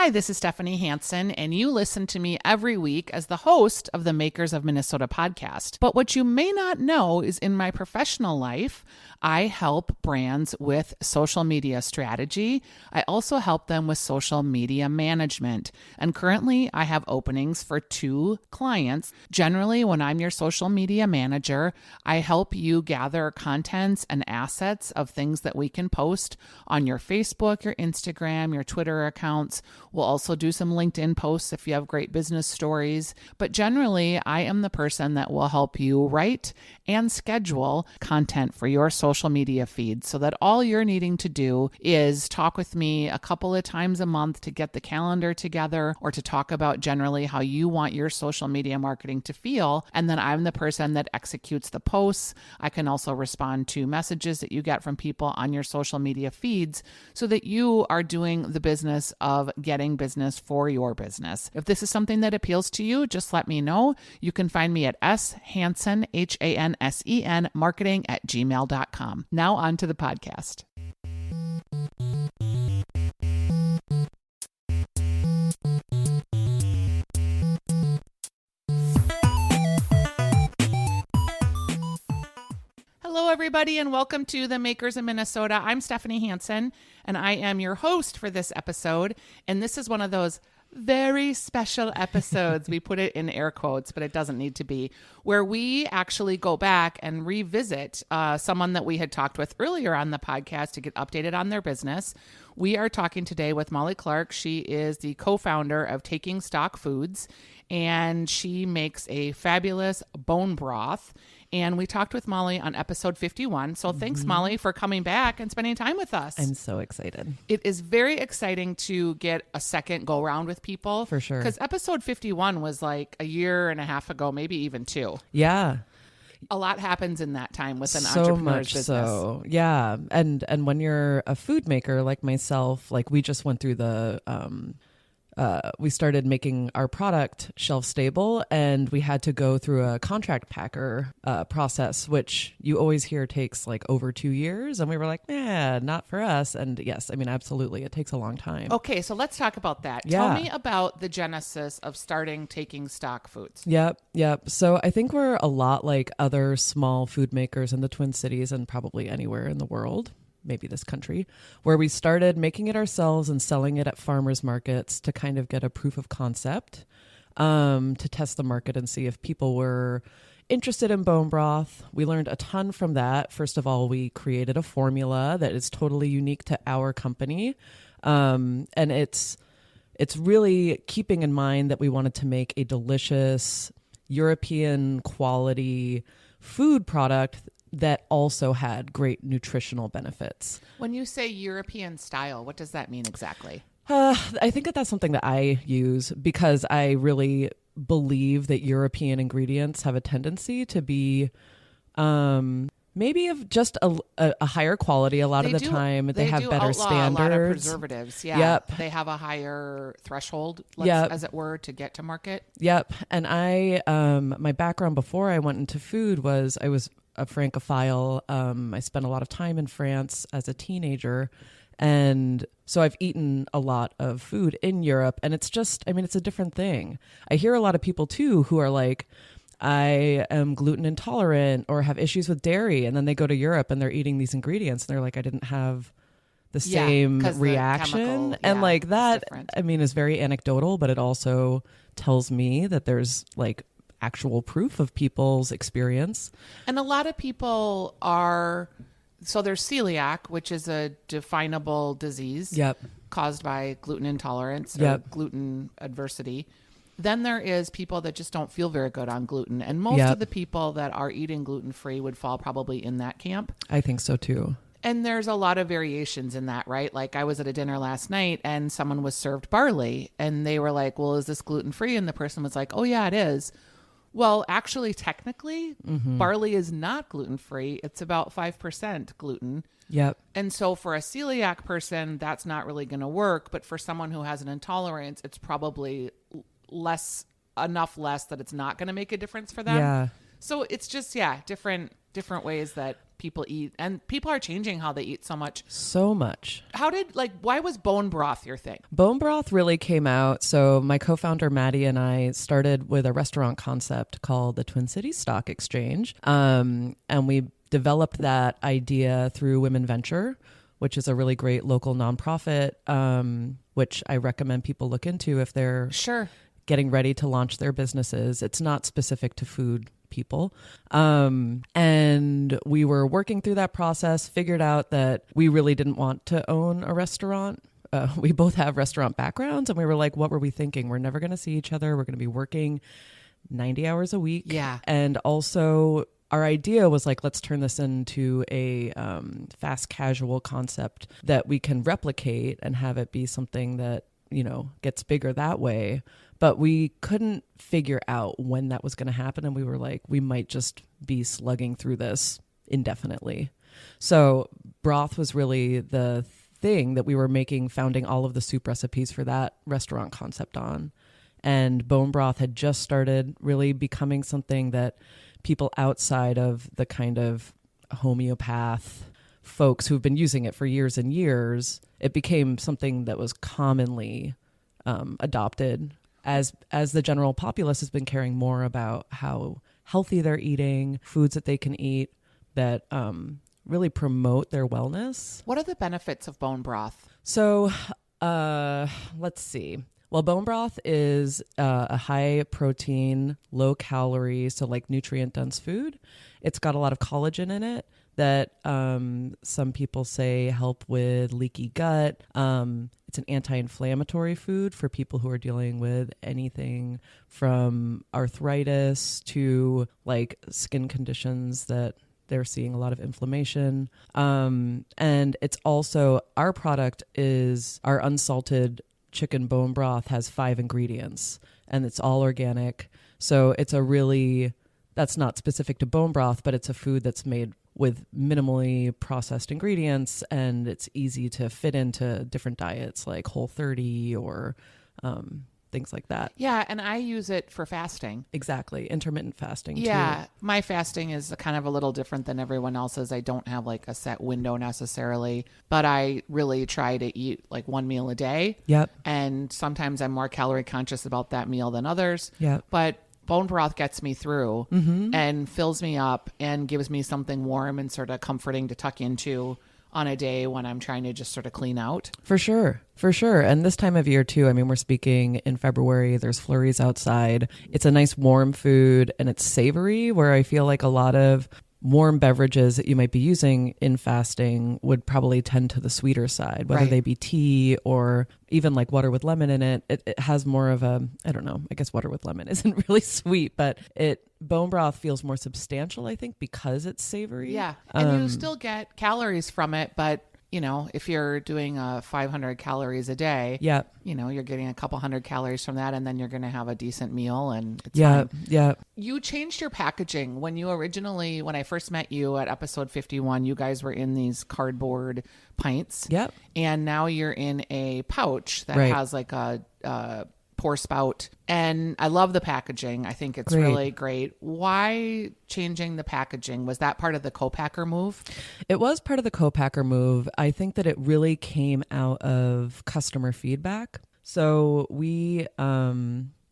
Hi, this is Stephanie Hansen, and you listen to me every week as the host of the Makers of Minnesota podcast. But what you may not know is in my professional life, I help brands with social media strategy. I also help them with social media management. And currently, I have openings for 2 clients. Generally, when I'm your social media manager, I help you gather contents and assets of things that we can post on your Facebook, your Instagram, your Twitter accounts. We'll also do some LinkedIn posts if you have great business stories. But generally, I am the person that will help you write and schedule content for your social media feed so that all you're needing to do is talk with me a couple of times a month to get the calendar together or to talk about generally how you want your social media marketing to feel. And then I'm the person that executes the posts. I can also respond to messages that you get from people on your social media feeds so that you are doing the business of getting business for your business. If this is something that appeals to you, just let me know. You can find me at shansen, Hansen, marketing@gmail.com. Now on to the podcast. Hello, everybody, and welcome to the Makers in Minnesota. I'm Stephanie Hansen, and I am your host for this episode. And this is one of those very special episodes. We put it in air quotes, but it doesn't need to be, where we actually go back and revisit someone that we had talked with earlier on the podcast to get updated on their business. We are talking today with Molly Clark. She is the co-founder of Taking Stock Foods, and she makes a fabulous bone broth. And we talked with Molly on episode 51. So thanks, Molly, for coming back and spending time with us. I'm so excited. It is very exciting to get a second go round with people. For sure. Because episode 51 was like a year and a half ago, maybe even 2. Yeah. A lot happens in that time with an So entrepreneur's much business. so. Yeah. And when you're a food maker like myself, like we just went through we started making our product shelf stable, and we had to go through a contract packer process, which you always hear takes like over 2 years. And we were like, not for us. And yes, I mean, absolutely. It takes a long time. Okay, so let's talk about that. Yeah. Tell me about the genesis of starting Taking Stock Foods. Yep. So I think we're a lot like other small food makers in the Twin Cities and probably anywhere in the world, maybe this country, where we started making it ourselves and selling it at farmers markets to kind of get a proof of concept, to test the market and see if people were interested in bone broth. We learned a ton from that. First of all, we created a formula that is totally unique to our company. And it's really keeping in mind that we wanted to make a delicious European quality food product that also had great nutritional benefits. When you say European style, what does that mean exactly? I think that's something that I use because I really believe that European ingredients have a tendency to be maybe of just a higher quality a lot of the time. They have better standards. A lot of preservatives. Yeah. Yep. They have a higher threshold, as it were, to get to market. Yep. And my background before I went into food was I was a Francophile. I spent a lot of time in France as a teenager. And so I've eaten a lot of food in Europe, and it's just, I mean, it's a different thing. I hear a lot of people too who are like, I am gluten intolerant or have issues with dairy. And then they go to Europe and they're eating these ingredients and they're like, I didn't have the same reaction. And like that, I mean, is very anecdotal, but it also tells me that there's like actual proof of people's experience. And a lot of people are, so there's celiac, which is a definable disease caused by gluten intolerance or gluten adversity. Then there is people that just don't feel very good on gluten. And most of the people that are eating gluten-free would fall probably in that camp. I think so too. And there's a lot of variations in that, right? Like I was at a dinner last night and someone was served barley and they were like, well, is this gluten-free? And the person was like, oh yeah, it is. Well, actually, technically, barley is not gluten-free. It's about 5% gluten. Yep. And so for a celiac person, that's not really going to work. But for someone who has an intolerance, it's probably less that it's not going to make a difference for them. Yeah. So it's just, yeah, different ways that people eat, and people are changing how they eat so much. So much. Why was bone broth your thing? Bone broth really came out. So my co-founder Maddie and I started with a restaurant concept called the Twin Cities Stock Exchange. And we developed that idea through Women Venture, which is a really great local nonprofit, which I recommend people look into if they're getting ready to launch their businesses. It's not specific to food people. And we were working through that process, figured out that we really didn't want to own a restaurant. We both have restaurant backgrounds, and we were like, what were we thinking? We're never going to see each other. We're going to be working 90 hours a week. Yeah. And also our idea was like, let's turn this into a fast casual concept that we can replicate and have it be something that, you know, gets bigger that way. But we couldn't figure out when that was going to happen. And we were like, we might just be slugging through this indefinitely. So broth was really the thing that we were founding all of the soup recipes for that restaurant concept on. And bone broth had just started really becoming something that people outside of the kind of homeopath folks who've been using it for years and years, it became something that was commonly adopted as the general populace has been caring more about how healthy they're eating, foods that they can eat that really promote their wellness. What are the benefits of bone broth? So let's see. Well, bone broth is a high protein, low calorie, so like nutrient dense food. It's got a lot of collagen in it that some people say help with leaky gut. It's an anti-inflammatory food for people who are dealing with anything from arthritis to like skin conditions that they're seeing a lot of inflammation. And it's also, our product is our unsalted chicken bone broth has 5 ingredients and it's all organic. So it's that's not specific to bone broth, but it's a food that's made with minimally processed ingredients, and it's easy to fit into different diets like Whole30 or things like that. Yeah, and I use it for fasting. Exactly. Intermittent fasting too. Yeah, my fasting is kind of a little different than everyone else's. I don't have like a set window necessarily, but I really try to eat like one meal a day. Yep. And sometimes I'm more calorie conscious about that meal than others. Yep. But bone broth gets me through and fills me up and gives me something warm and sort of comforting to tuck into on a day when I'm trying to just sort of clean out. For sure. For sure. And this time of year too, I mean, we're speaking in February, there's flurries outside. It's a nice warm food and it's savory, where I feel like a lot of warm beverages that you might be using in fasting would probably tend to the sweeter side, whether they be tea or even like water with lemon in it. It has more of a, I don't know, I guess water with lemon isn't really sweet, but bone broth feels more substantial, I think, because it's savory. Yeah. And you still get calories from it, but you know, if you're doing 500 calories a day, you know, you're getting a couple hundred calories from that, and then you're going to have a decent meal, and it's fine. Yeah. You changed your packaging when I first met you at episode 51, you guys were in these cardboard pints. Yep. And now you're in a pouch that has like a pour spout, and I love the packaging. I think it's really great. Why changing the packaging? Was that part of the co-packer move? It was part of the co-packer move. I think that it really came out of customer feedback. So we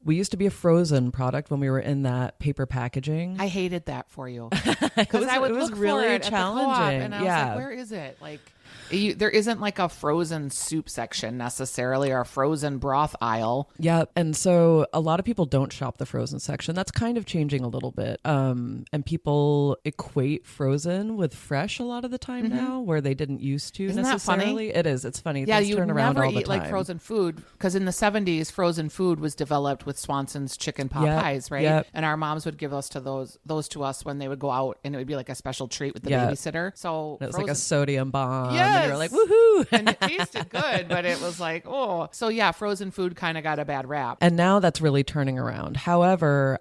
used to be a frozen product when we were in that paper packaging. I hated that for you because I would look really for it challenging. At the co-op, and I was like, where is it? Like, there isn't like a frozen soup section necessarily, or a frozen broth aisle. Yeah. And so a lot of people don't shop the frozen section. That's kind of changing a little bit. And people equate frozen with fresh a lot of the time now, where they didn't used to. Isn't necessarily. That funny? It is. It's funny. Yeah, Things you turn around never all the eat time. like frozen food, because in the 70s, frozen food was developed with Swanson's chicken pot pies, right? Yep. And our moms would give us to those to us when they would go out, and it would be like a special treat with the babysitter. So it was like a sodium bomb. And then you were Yes. like, woohoo. And it tasted good, but it was like, oh. So yeah, frozen food kind of got a bad rap. And now that's really turning around. However,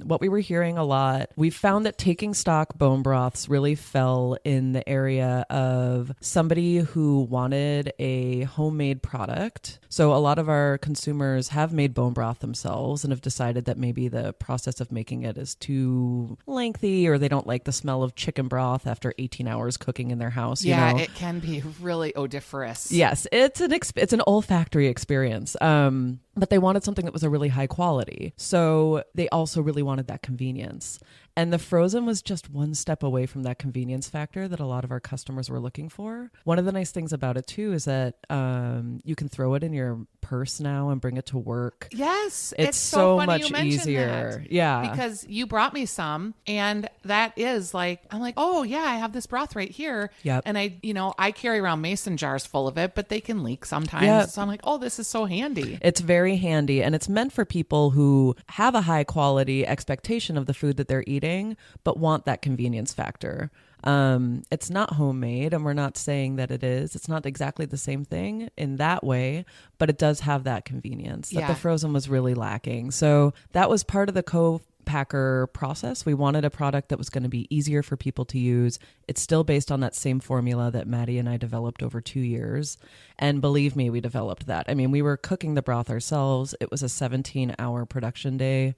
what we were hearing a lot, we found that taking stock bone broths really fell in the area of somebody who wanted a homemade product. So a lot of our consumers have made bone broth themselves and have decided that maybe the process of making it is too lengthy, or they don't like the smell of chicken broth after 18 hours cooking in their house. Yeah, you know? it can be really odoriferous. Yes, it's an olfactory experience. But they wanted something that was a really high quality. So they also really wanted that convenience. And the frozen was just one step away from that convenience factor that a lot of our customers were looking for. One of the nice things about it too is that you can throw it in your purse now and bring it to work. Yes, It's so funny much you mentioned easier. that. Yeah. Because you brought me some, and that is like, I'm like, oh yeah, I have this broth right here. Yep. And I carry around mason jars full of it, but they can leak sometimes. Yep. So I'm like, oh, this is so handy. It's very handy, and it's meant for people who have a high quality expectation of the food that they're eating, but want that convenience factor. It's not homemade, and we're not saying that it is. It's not exactly the same thing in that way, but it does have that convenience that Yeah. the frozen was really lacking. So that was part of the co-packer process. We wanted a product that was going to be easier for people to use. It's still based on that same formula that Maddie and I developed over 2 years. And believe me, we developed that. I mean, we were cooking the broth ourselves. It was a 17-hour production day.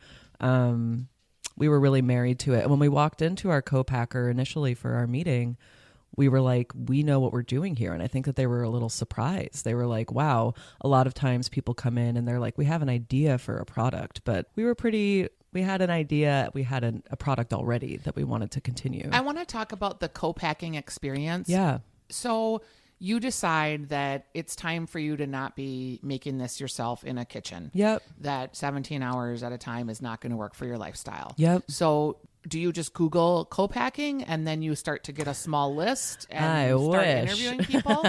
We were really married to it. And when we walked into our co-packer initially for our meeting, we were like, we know what we're doing here. And I think that they were a little surprised. They were like, wow, a lot of times people come in and they're like, we have an idea for a product, but we had an idea, we had a product already that we wanted to continue. I want to talk about the co-packing experience. Yeah. So you decide that it's time for you to not be making this yourself in a kitchen. Yep. That 17 hours at a time is not going to work for your lifestyle. Yep. So do you just Google co-packing and then you start to get a small list and I start wish. interviewing people?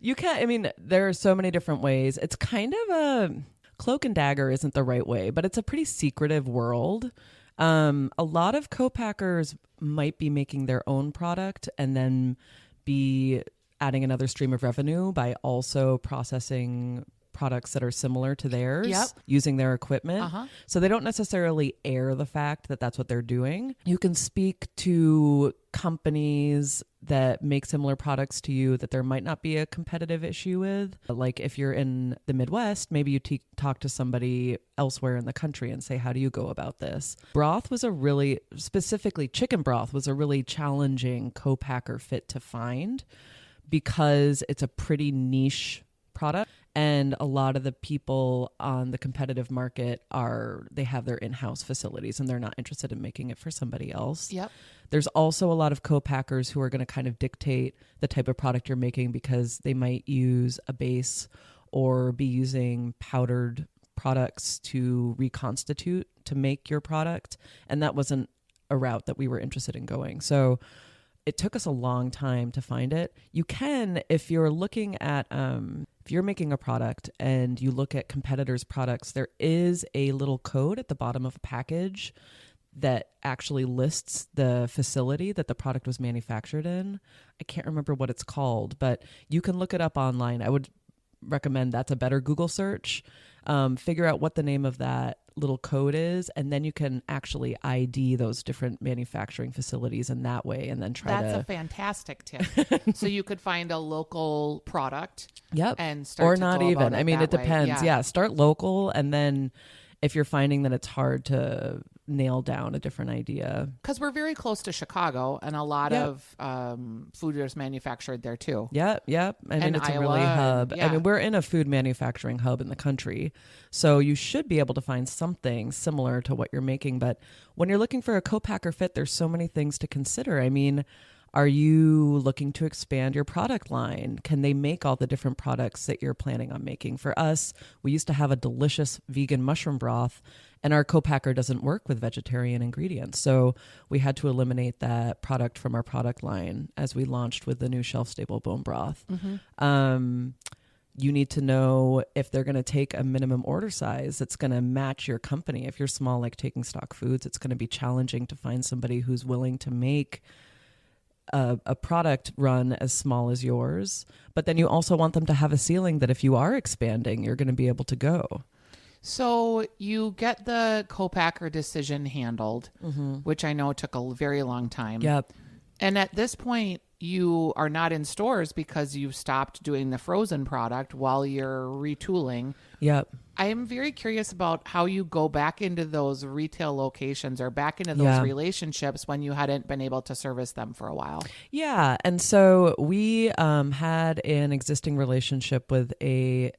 You can't, I mean, there are so many different ways. It's kind of a cloak and dagger isn't the right way, but it's a pretty secretive world. A lot of co-packers might be making their own product and then be adding another stream of revenue by also processing products that are similar to theirs, Yep. using their equipment. Uh-huh. So they don't necessarily air the fact that that's what they're doing. You can speak to companies that make similar products to you that there might not be a competitive issue with. Like if you're in the Midwest, maybe you talk to somebody elsewhere in the country and say, how do you go about this? Broth was specifically chicken broth was a really challenging co-packer fit to find because it's a pretty niche product. And a lot of the people on the competitive market they have their in-house facilities and they're not interested in making it for somebody else. Yep. There's also a lot of co-packers who are going to kind of dictate the type of product you're making because they might use a base or be using powdered products to reconstitute to make your product. And that wasn't a route that we were interested in going. So it took us a long time to find it. You can, if you're looking at, if you're making a product and you look at competitors' products, there is a little code at the bottom of a package that actually lists the facility that the product was manufactured in. I can't remember what it's called, but you can look it up online. I would recommend that's a better Google search. Figure out what the name of that little code is, and then you can actually ID those different manufacturing facilities in that way, and then That's a fantastic tip. So you could find a local product. Yep. And start or to not go even. about I mean, it that way. depends. Yeah. Start local, and then if you're finding that it's hard to nail down a different idea. Because we're very close to Chicago, and a lot Yep. of food is manufactured there too. Yep. I mean, And it's Iowa, a really hub. yeah. I mean, we're in a food manufacturing hub in the country. So you should be able to find something similar to what you're making. But when you're looking for a co-packer fit, there's so many things to consider. I mean, are you looking to expand your product line? Can they make all the different products that you're planning on making? For us, we used to have a delicious vegan mushroom broth, and our co-packer doesn't work with vegetarian ingredients. So we had to eliminate that product from our product line as we launched with the new shelf-stable bone broth. You need to know if they're going to take a minimum order size that's going to match your company. If you're small, like Taking Stock Foods, it's going to be challenging to find somebody who's willing to make a product run as small as yours, but then you also want them to have a ceiling that if you are expanding, you're going to be able to go. So you get the co-packer decision handled, which I know took a very long time. Yep. And at this point, you are not in stores because you've stopped doing the frozen product while you're retooling. Yep. I am very curious about how you go back into those retail locations or back into those relationships when you hadn't been able to service them for a while. Yeah. And so we had an existing relationship with a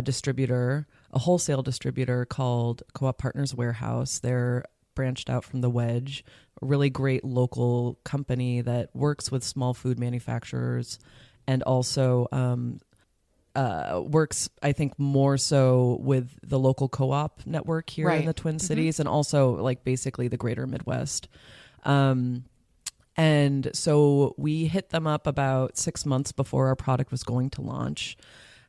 distributor, a wholesale distributor called Co-op Partners Warehouse. They're branched out from the Wedge, a really great local company that works with small food manufacturers and also works, I think, more so with the local co-op network here in the Twin Cities and also like basically the greater Midwest. And so we hit them up about 6 months before our product was going to launch,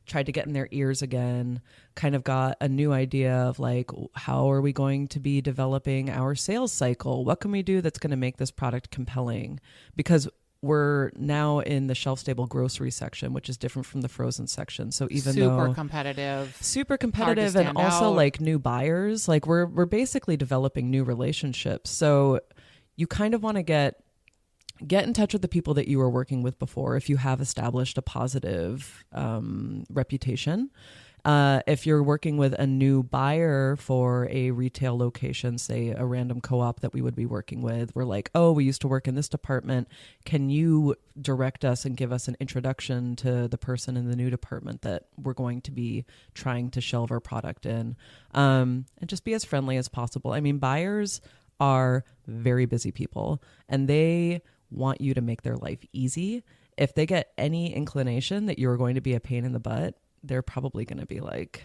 tried to get in their ears again, kind of got a new idea of like, how are we going to be developing our sales cycle? What can we do that's going to make this product compelling? Because we're now in the shelf-stable grocery section, which is different from the frozen section. So even super competitive and also like new buyers, like we're basically developing new relationships. So you kind of want to get in touch with the people that you were working with before if you have established a positive reputation. If you're working with a new buyer for a retail location, say a random co-op that we would be working with, we're like, oh, we used to work in this department. Can you direct us and give us an introduction to the person in the new department that we're going to be trying to shelve our product in? And just be as friendly as possible. I mean, buyers are very busy people and they want you to make their life easy. If they get any inclination that you're going to be a pain in the butt, they're probably going to be like,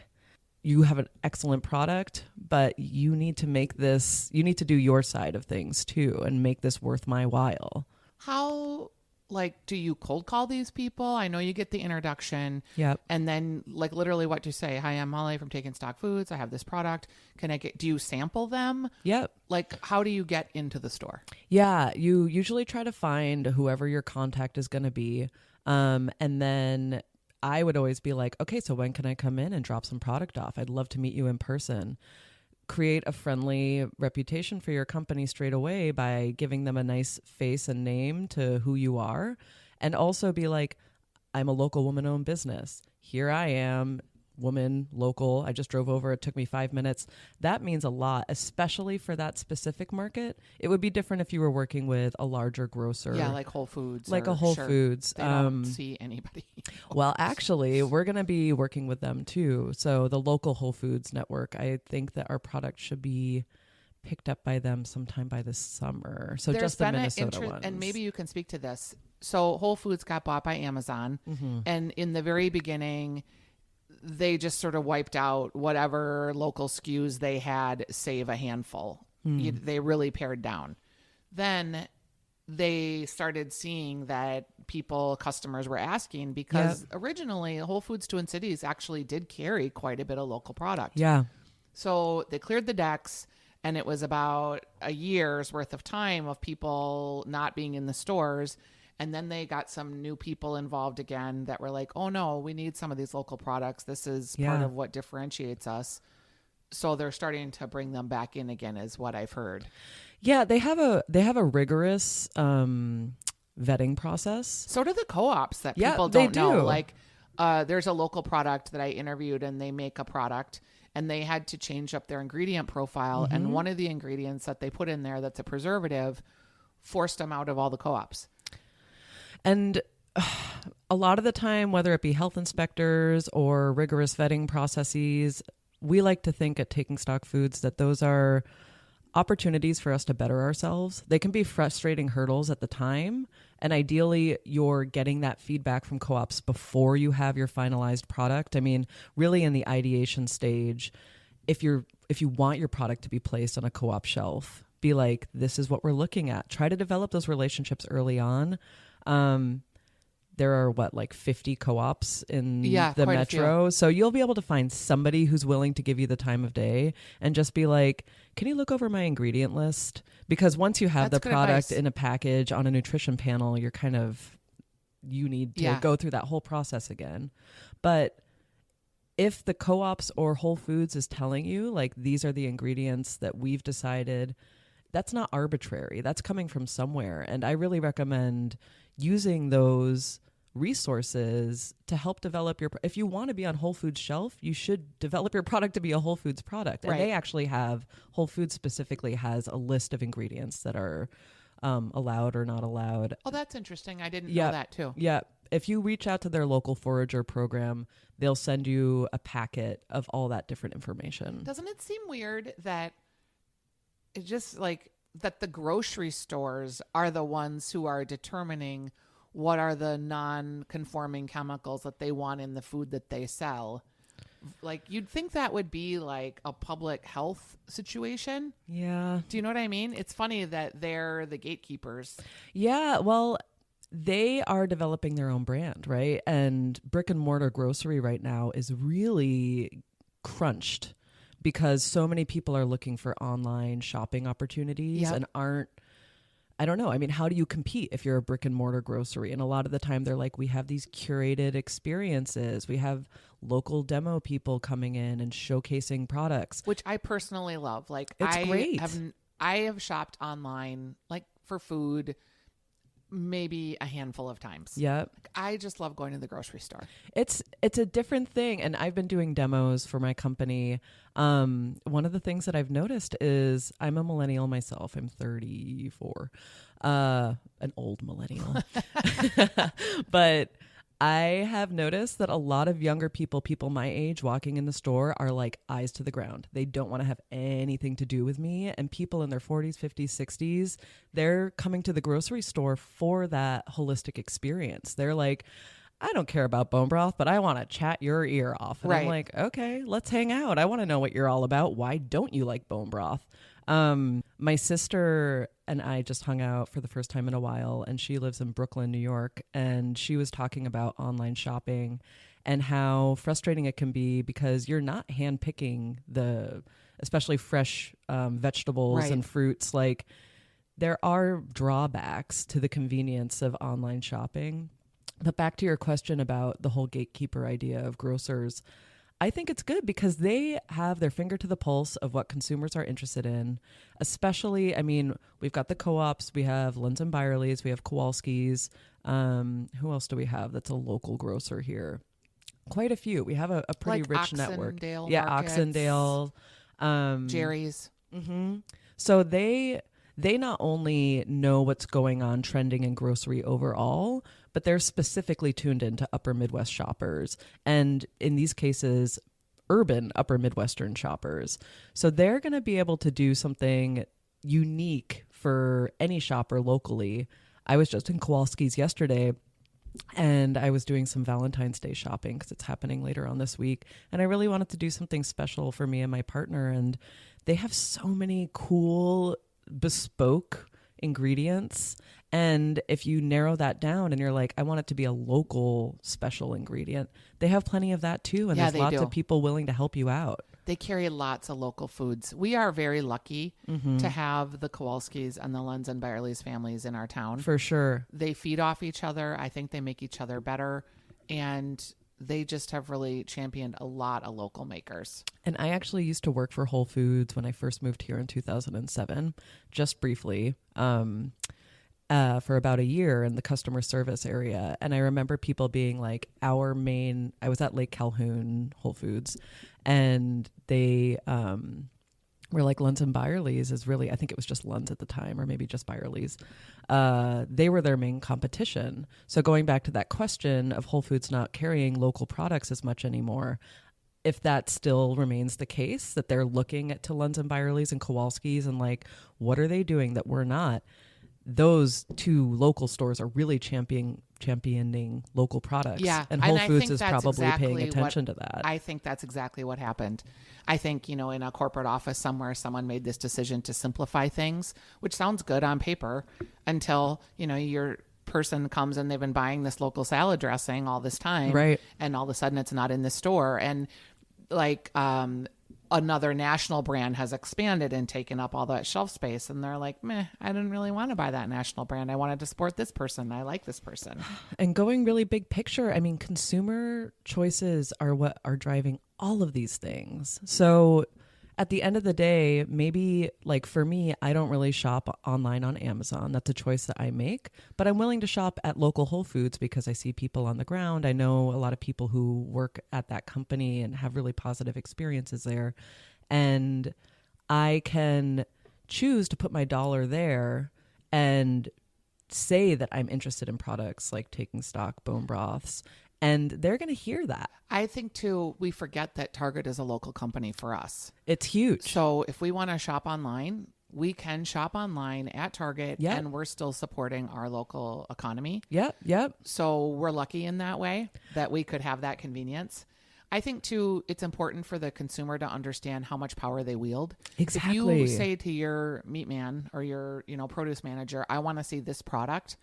you have an excellent product, but you need to make this, you need to do your side of things too and make this worth my while. How, like, do you cold call these people? I know you get the introduction. Yep. And then, like, literally what do you say? Hi, I'm Molly from Taking Stock Foods. I have this product. Do you sample them? Yep. Like, how do you get into the store? Yeah. You usually try to find whoever your contact is going to be. And then I would always be like, okay, so when can I come in and drop some product off? I'd love to meet you in person. Create a friendly reputation for your company straight away by giving them a nice face and name to who you are. And also be like, I'm a local woman-owned business. Here I am, woman, local. I just drove over. It took me 5 minutes. That means a lot, especially for that specific market. It would be different if you were working with a larger grocer. Yeah, like Whole Foods. Like a Whole Foods. They don't see anybody. Well, actually, we're going to be working with them too. So the local Whole Foods network, I think that our product should be picked up by them sometime by this summer. So just the Minnesota ones. And maybe you can speak to this. So Whole Foods got bought by Amazon. And in the very beginning, they just sort of wiped out whatever local SKUs they had, save a handful. They really pared down. Then they started seeing that customers were asking because originally Whole Foods Twin Cities actually did carry quite a bit of local product. Yeah. So they cleared the decks and it was about a year's worth of time of people not being in the stores. And then they got some new people involved again that were like, oh no, we need some of these local products. This is part of what differentiates us. So they're starting to bring them back in again is what I've heard. Yeah, they have a rigorous vetting process. So do the co-ops that people don't know. Like there's a local product that I interviewed and they make a product and they had to change up their ingredient profile. And one of the ingredients that they put in there that's a preservative forced them out of all the co-ops. And a lot of the time, whether it be health inspectors or rigorous vetting processes, we like to think at Taking Stock Foods that those are opportunities for us to better ourselves. They can be frustrating hurdles at the time. And ideally, you're getting that feedback from co-ops before you have your finalized product. I mean, really in the ideation stage, if you want your product to be placed on a co-op shelf, be like, this is what we're looking at. Try to develop those relationships early on. there are like 50 co-ops in Yeah, the quite a few. metro. So you'll be able to find somebody who's willing to give you the time of day and just be like, can you look over my ingredient list? Because once you have That's the good product advice. in a package on a nutrition panel, you need to Yeah. go through that whole process again. But if the co-ops or Whole Foods is telling you like these are the ingredients that we've decided, that's not arbitrary. That's coming from somewhere. And I really recommend using those resources to help develop if you want to be on Whole Foods shelf, you should develop your product to be a Whole Foods product. And Right. they actually Whole Foods specifically has a list of ingredients that are allowed or not allowed. Oh, that's interesting. I didn't Yeah. know that too. Yeah. If you reach out to their local forager program, they'll send you a packet of all that different information. Doesn't it seem weird that it just like that the grocery stores are the ones who are determining what are the non-conforming chemicals that they want in the food that they sell? Like you'd think that would be like a public health situation. Yeah. Do you know what I mean? It's funny that they're the gatekeepers. Yeah. Well, they are developing their own brand, right? And brick and mortar grocery right now is really crunched because so many people are looking for online shopping opportunities Yep. and I don't know. I mean, how do you compete if you're a brick and mortar grocery? And a lot of the time they're like, we have these curated experiences. We have local demo people coming in and showcasing products. Which I personally love. Like It's great. I have shopped online like for food maybe a handful of times. Yep. I just love going to the grocery store. It's a different thing. And I've been doing demos for my company. One of the things that I've noticed is I'm a millennial myself. I'm 34, an old millennial. But I have noticed that a lot of younger people my age walking in the store are like eyes to the ground. They don't want to have anything to do with me. And people in their 40s, 50s, 60s, they're coming to the grocery store for that holistic experience. They're like, I don't care about bone broth, but I want to chat your ear off. And I'm Right. like, okay, let's hang out. I want to know what you're all about. Why don't you like bone broth? My sister and I just hung out for the first time in a while, and she lives in Brooklyn, New York, and she was talking about online shopping and how frustrating it can be because you're not handpicking especially fresh vegetables Right. and fruits. Like there are drawbacks to the convenience of online shopping. But back to your question about the whole gatekeeper idea of grocers, I think it's good because they have their finger to the pulse of what consumers are interested in. Especially, I mean, we've got the co-ops, we have Lunds and Byerly's, we have Kowalski's. Who else do we have that's a local grocer here? Quite a few. We have a pretty Like rich network. Oxendale Yeah, Markets, Oxendale. Jerry's. So they not only know what's going on trending in grocery overall, but they're specifically tuned into upper Midwest shoppers. And in these cases, urban upper Midwestern shoppers. So they're going to be able to do something unique for any shopper locally. I was just in Kowalski's yesterday, and I was doing some Valentine's Day shopping because it's happening later on this week. And I really wanted to do something special for me and my partner. And they have so many cool bespoke ingredients. And if you narrow that down and you're like, I want it to be a local special ingredient, they have plenty of that too. And Yeah, there's they lots do. of people willing to help you out. They carry lots of local foods. We are very lucky to have the Kowalskis and the Lunds and Byerly's families in our town. For sure. They feed off each other. I think they make each other better. And they just have really championed a lot of local makers. And I actually used to work for Whole Foods when I first moved here in 2007, just briefly, for about a year in the customer service area. And I remember people being like, I was at Lake Calhoun Whole Foods, and they were like, Lunds and Byerly's is really, I think it was just Lunds at the time, or maybe just Byerly's. They were their main competition. So going back to that question of Whole Foods not carrying local products as much anymore, if that still remains the case, that they're looking at to Lunds and Byerly's and Kowalski's and like, what are they doing that we're not? Those two local stores are really championing local products. Yeah. And Whole I Foods think is that's probably exactly paying attention what- to that. I think that's exactly what happened. I think, in a corporate office somewhere, someone made this decision to simplify things, which sounds good on paper until, your person comes and they've been buying this local salad dressing all this time. Right. And all of a sudden it's not in the store. And like, another national brand has expanded and taken up all that shelf space. And they're like, meh, I didn't really want to buy that national brand. I wanted to support this person. I like this person. And going really big picture, I mean, consumer choices are what are driving all of these things. So at the end of the day, maybe like for me, I don't really shop online on Amazon. That's a choice that I make, but I'm willing to shop at local Whole Foods because I see people on the ground. I know a lot of people who work at that company and have really positive experiences there. And I can choose to put my dollar there and say that I'm interested in products like Taking Stock, bone broths, and they're going to hear that. I think too, we forget that Target is a local company for us. It's huge. So if we want to shop online, we can shop online at Target, Yep. and we're still supporting our local economy. Yep. So we're lucky in that way that we could have that convenience. I think too, it's important for the consumer to understand how much power they wield. Exactly. If you say to your meat man or your, produce manager, I want to see this product,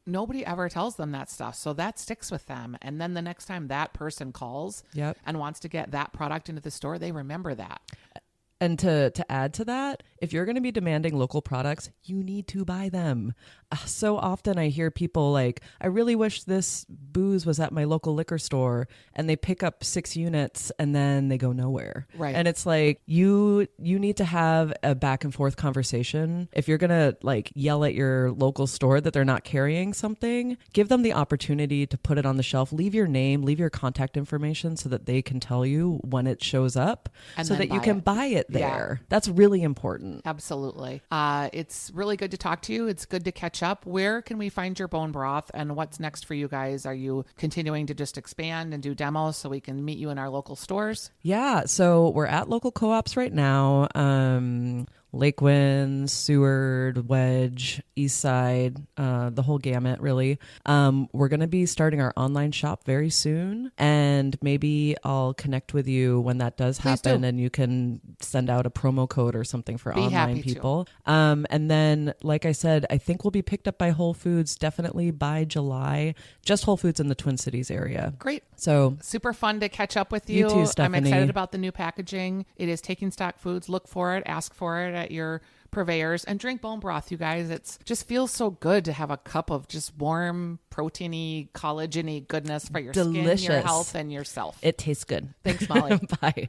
nobody ever tells them that stuff. So that sticks with them. And then the next time that person calls Yep. and wants to get that product into the store, they remember that. And to add to that, if you're going to be demanding local products, you need to buy them. So often I hear people like, I really wish this booze was at my local liquor store, and they pick up 6 units and then they go nowhere. Right. And it's like, you need to have a back and forth conversation. If you're going to like yell at your local store that they're not carrying something, give them the opportunity to put it on the shelf. Leave your name, leave your contact information so that they can tell you when it shows up, And so then that you buy can it. buy it there. Yeah. That's really important. Absolutely. It's really good to talk to you. It's good to catch up. Where can we find your bone broth, and what's next for you guys? Are you continuing to just expand and do demos so we can meet you in our local stores? Yeah. So we're at local co-ops right now. Lakewind, Seward, Wedge, Eastside, the whole gamut, really. We're going to be starting our online shop very soon, and maybe I'll connect with you when that does Please happen, do. and you can send out a promo code or something for Be online happy to. people. And then, like I said, I think we'll be picked up by Whole Foods definitely by July, just Whole Foods in the Twin Cities area. Great. So Super fun to catch up with You you. too, Stephanie. I'm excited about the new packaging. It is Taking Stock Foods. Look for it. Ask for it at your purveyors, and drink bone broth, you guys. It's just feels so good to have a cup of just warm, proteiny, collagen-y goodness for your skin, your Delicious. health, and yourself. it tastes good. Thanks, Molly. Bye.